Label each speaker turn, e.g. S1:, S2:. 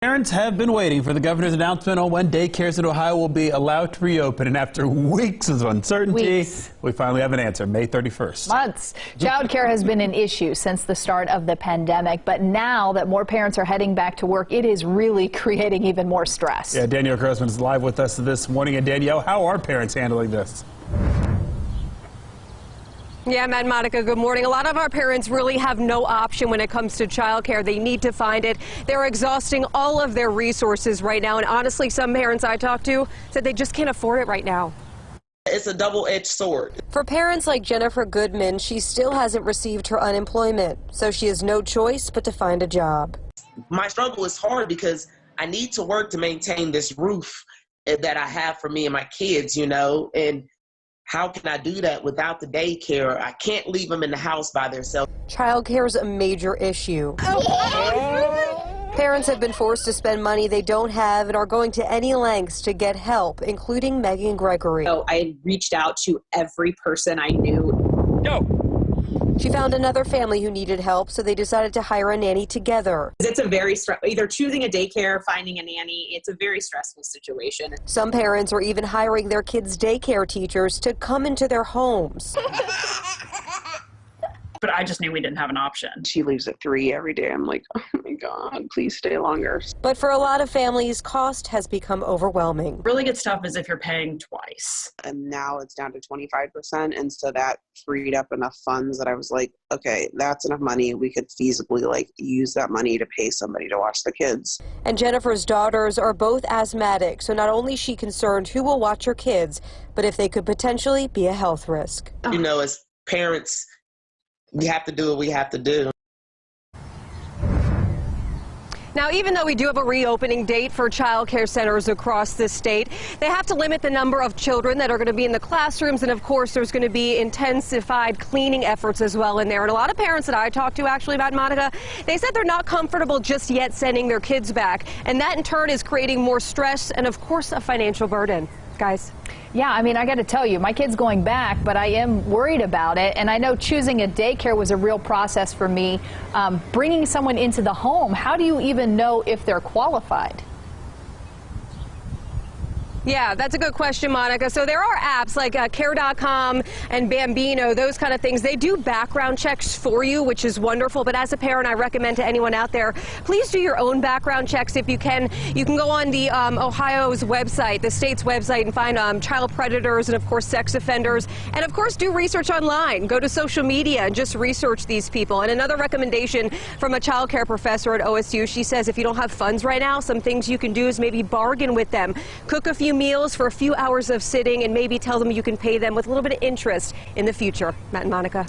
S1: Parents have been waiting for the governor's announcement on when daycares in Ohio will be allowed to reopen, and after weeks of uncertainty, we finally have an answer, May 31st.
S2: Months. Childcare has been an issue since the start of the pandemic, but now that more parents are heading back to work, it is really creating even more stress.
S1: Yeah, Danielle Grossman is live with us this morning. And Danielle, how are parents handling this?
S3: Yeah, Matt and Monica, good morning. A lot of our parents really have no option when it comes to childcare. They need to find it. They're exhausting all of their resources right now. And honestly, some parents I talked to said they just can't afford it right now.
S4: It's a double-edged sword.
S3: For parents like Jennifer Goodman, she still hasn't received her unemployment, so she has no choice but to find a job.
S4: My struggle is hard because I need to work to maintain this roof that I have for me and my kids, you know, and how can I do that without the daycare? I can't leave them in the house by themselves.
S3: Childcare is a major issue. Parents have been forced to spend money they don't have and are going to any lengths to get help, including Megan Gregory.
S5: So I reached out to every person I knew.
S3: She found another family who needed help, so they decided to hire a nanny together.
S5: It's a very either choosing a daycare, finding a nanny. It's a very stressful situation.
S3: Some parents are even hiring their kids' daycare teachers to come into their homes.
S6: But I just knew we didn't have an option.
S7: She leaves at 3 every day. I'm like, oh my God, please stay longer.
S3: But for a lot of families, cost has become overwhelming.
S6: Really gets tough is if you're paying twice.
S7: And now it's down to 25%. And so that freed up enough funds that I was like, okay, that's enough money. We could feasibly use that money to pay somebody to watch the kids.
S3: And Jennifer's daughters are both asthmatic. So not only is she concerned who will watch her kids, but if they could potentially be a health risk.
S4: You know, as parents, we have to do what we have to do.
S3: Now, even though we do have a reopening date for child care centers across the state, they have to limit the number of children that are going to be in the classrooms. And of course, there's going to be intensified cleaning efforts as well in there. And a lot of parents that I talked to, actually, about Monica, they said they're not comfortable just yet sending their kids back. And that in turn is creating more stress and, of course, a financial burden. Guys.
S2: Yeah, I mean, I got to tell you, my kid's going back, but I am worried about it. And I know choosing a daycare was a real process for me. Bringing someone into the home, how do you even know if they're qualified?
S3: Yeah, that's a good question, Monica. So there are apps like care.com and Bambino, those kind of things. They do background checks for you, which is wonderful. But as a parent, I recommend to anyone out there, please do your own background checks if you can. You can go on the Ohio's website, the state's website, and find child predators and, of course, sex offenders. And, of course, do research online. Go to social media and just research these people. And another recommendation from a child care professor at OSU, she says if you don't have funds right now, some things you can do is maybe bargain with them. Cook a few meals for a few hours of sitting and maybe tell them you can pay them with a little bit of interest in the future. Matt and Monica.